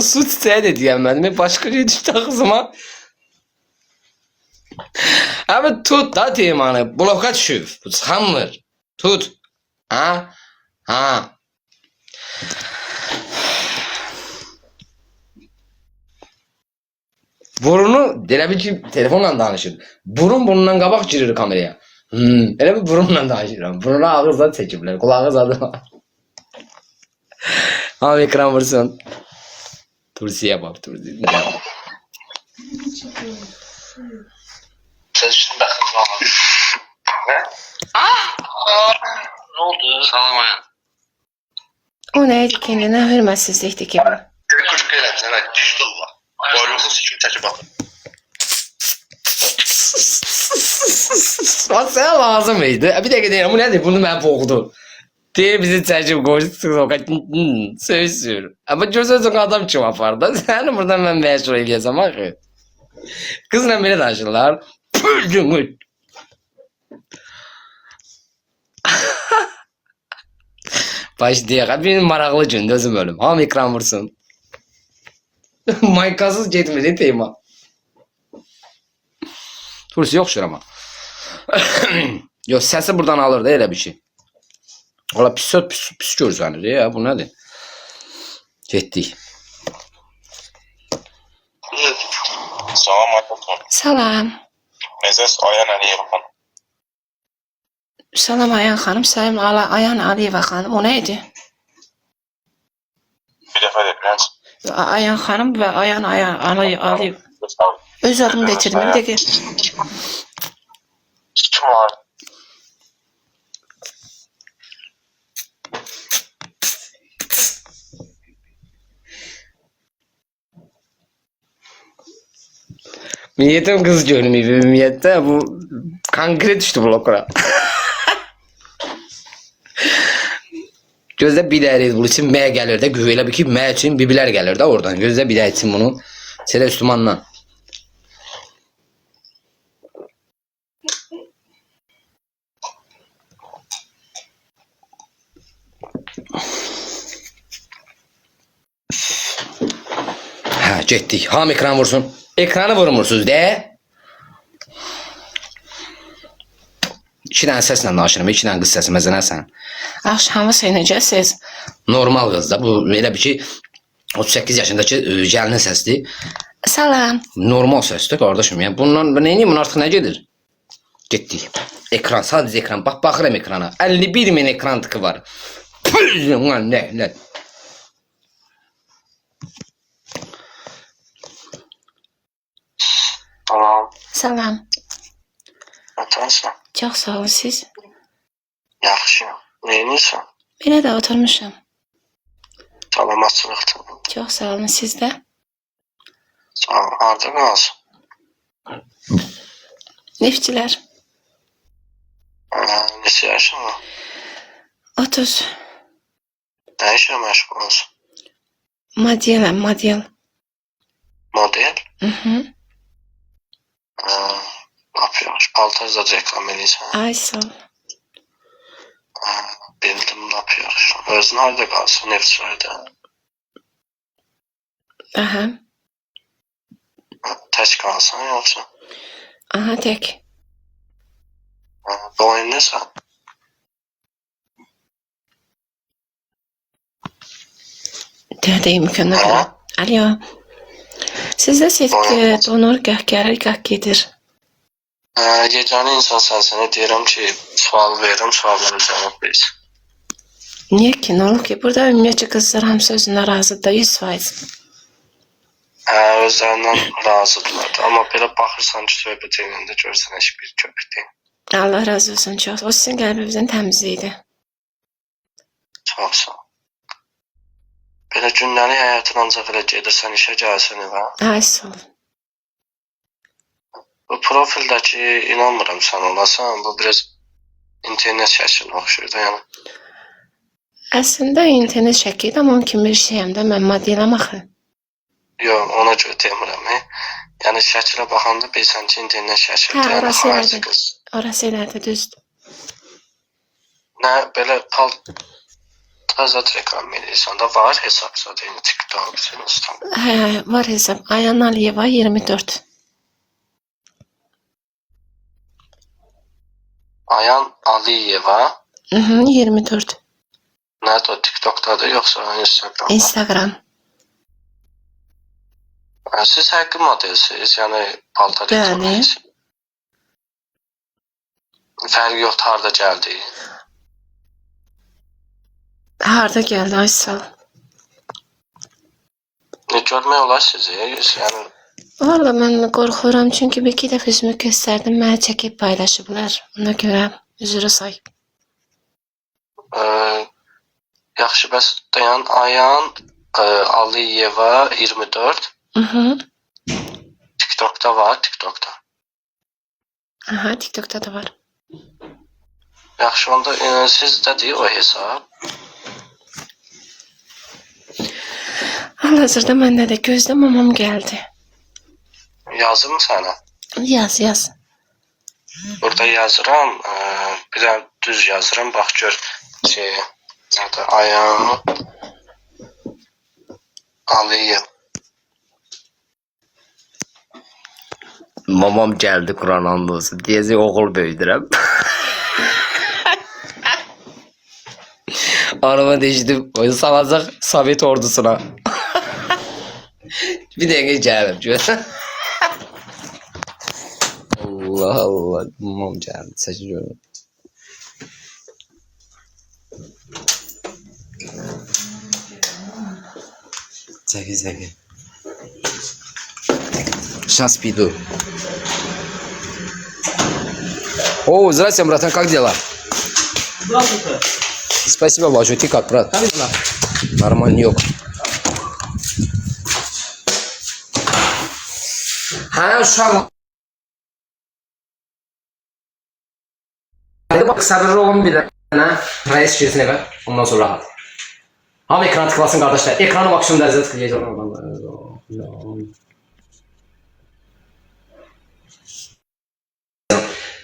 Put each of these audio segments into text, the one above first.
Su çiçeği de diyemmedim. Başka şey düştü ağzıma. Abi tut da temanı. Bloka düşüb. Bu çıxanmır. Tut. Ha? Ha. Burunu elə bil ki telefonla danışır. Burun bundan qabaq girir kameraya. Elə bir burunla danışıram. Burunu ağızdan çəkiblər. Qulağı zadı var. Abi ekran vursun. Tursiye bak Tursiye. Sen şimdi bakın valla. Ne? Ne oldu? Salam Ayan. O neydi kendine hürmetsizlikti ki bu? Bir çocuk eylemişsin. Evet. Dijital var. Boyluğunuzu sikim çekip bakın. Sana lazım mıydı? Bir dakika deyirəm, bu nədir? Bunu mən boğdu. Diye bizi çəkib qoşdu sokağa. Söz. Ama görsən adam kim apardı? Səni buradan mən məşhur eləyəcəm axı. Qızla belə danışırlar. Püldümü. Başlayaq. Benim maraqlı gündür özüm ölüm. Hamı ekran vursun. Maykasız getmedi tema. Tursi yoxdur ama. Yok səsi buradan alır da elə bir şey. Ola pis görsənir ya. Bu nədir? Getdik. Salam aleyküm. Salam. Mezes Ayan Aliyev'in. Salam Ayan xanım. Salam Ayan Aliyeva xanım. O neydi? Bir defa dediniz. Ayan xanım ve Ayan Aliyev. Öz adımı getirdim. Bir dakika. Kim var? Niyetim kız görmüyor. Niyette bu kankre düştü blokura. Gözde bir dəyəriz bu için M gəlir də güveylə bir ki M için bibilər gəlir də oradan. Gözde bir dəyə için bunu. Selə Üstümandan. Ha getdik. Ham ekran vursun. Ekranı vurmursuz de. İki dənə səslə danışırım. İki dənə qız səsi məzənəsən. Axşamı seynəcəsiz. Normal qız da. Bu elə bir ki 38 yaşındakı gəlinin səsdir. Salam. Normal səsdir qardaşım. Yəni bundan neyini bunun artıq nə gedir? Getdik. Ekran, sadəcə ekran. Bax baxıram ekrana. 51 min ekran tıkı var. Ulan nə? Salam. Salam. Atansın. Çox sağ olun siz. Yaxşı. Neyinirsən? Belə də oturmuşam. Salamatçılıqdır. Çox sağ olun siz də. Sağ ol. Harada qalsın? Neftçilər. Neçə yaşın var? 30. Nə işlə məşğul olsun? Modeləm, model. Model? Mhm. Ne yapıyor? Paltarda reklam eləyirsən. Ay sağ ol. Bildim ne yapıyor. Özün harada qalsın? Neftçilərdə. Aha. Tək qalsın yoxsa? Aha tek. Boyun nesən? Deyim mükemmel. Alo. Sizdə sevgi donur gah gəlir gah gedir. Yeganə insan sənsən. Deyirəm ki, sual verirəm, suallara cavab versin. Niye ki? Ne olur ki? Burada ümumiyyətcə qızlar hamısı özündən razıdır da 100%. Özlərindən razıdırlar. Amma belə baxırsan ki, söhbət eləyəndə görsən heç bir köpük deyil. Allah razı olsun çox. O sizin qəlbinizin təmizliyidir. Çox sağ ol. Belə günləri həyatın ancaq elə gedirsən, işə gəlsən evə. Ay sağ ol. Bu profildəki inanmıram sən olasan. Bu biraz internet şəklinə oxşuyur da yəni. Əslində internet şəklidir, amma onun kimi bir şeyəm də mən modelim axı. Yox, ona görə demirəm. Yəni şəklə baxanda bilsən ki, internet şəkildir. Hə, orası xarici elədir. qız. Orası elədir, düzdür. Nə belə Təzə reklam edirsən də var hesab zaten TikTok, Instagram. Hə, var hesab. Ayan Aliyeva 24. Ayan Aliyeva. 24. Nədir o, TikTok'dadır yoxsa Instagram'da? Instagram. Siz həqiqi modelsiniz, yəni paltar Bəli. etirsiniz. Fərqi yoxdur, harda gəldi. Harda geldi Aysel? Görmək olar sizi, yəni Valla mən qorxuram çünkü bir iki dəfə üzümü göstərdim, mənə çəkib paylaşıblar. Ona görə üzrü say. yaxşı, bəs dayan, Ayan Aliyeva 24. TikTok'da var, TikTok'da. Aha, TikTok'ta da var. Yaxşı, onda sizdədir o hesab. Hal-hazırda məndə də gözdə mamam gəldi. Yazım sənə. Yaz. Burada yazıram, bir dənə düz yazıram, bax gör nədir, Ayan Aliyev. Mamam geldi Kur'an andolsun. Diyezi oğul böyüdürəm. Anama değiştim. O salacak Sovet ordusuna. Bir dakika geldim. Allah Allah. Mamam geldi. Seçiyorum. Çekil. Сейчас приду. О, здравствуйте, братан, как дела? Здравствуйте. Спасибо большое. Ты как, брат? Как дела? Нормальнёк. Ha, uşaq. Hadi bak, sabırlı olun bir dənə. Reis girsin evə. Ondan sonra rahat. Hamı ekran tıklasın kardeşler. Ekrana maksimum derecede tıklayacağım.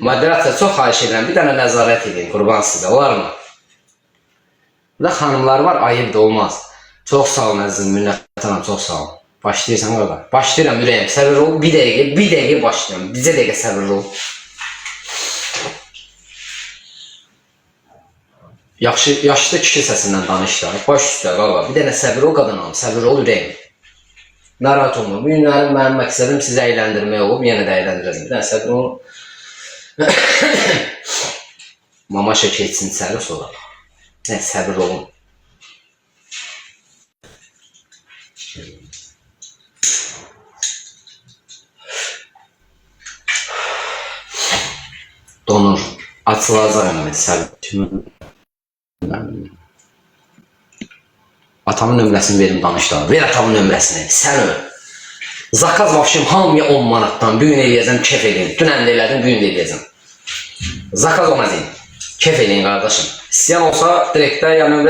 Moderator, çox xahiş edirəm, bir dənə nəzarət edin, qurban sizə, olar mı? Burada xanımlar var, ayıb da olmaz. Çox sağ olun əzizim, Minnət hanım, çox sağ olun. Başlayırsan orada. Başlayıram ürəyim, səbirli ol, bir dəqiqə başlayıram, bizə dəqiqə səbirli ol. Yaşlı kişi səsindən danış da, baş üstə qala, bir dənə səbirli ol qadın hanım, səbirli ol ürəyim. Narahat olma, bu günlərim mənim məqsədim sizi əyləndirmək olub, yenə də əyləndirəcəm, bir dənə səbirli ol. Mama şək etsin içəri sonra. Nə, səbir olun. Donur. Açılacaq yəni səbir. Atamın nömrəsini verim danışda. Ver atamın nömrəsini. Sən öl. Zakaz başım hamıya 10 manatdan. Bugün eləyəcəm, kef edin. Dünən də elədim, bugün də eləyəcəm. Zakaz olmaz in. Kef edin kardeşim. İsteyen olsa direkte ya nömrə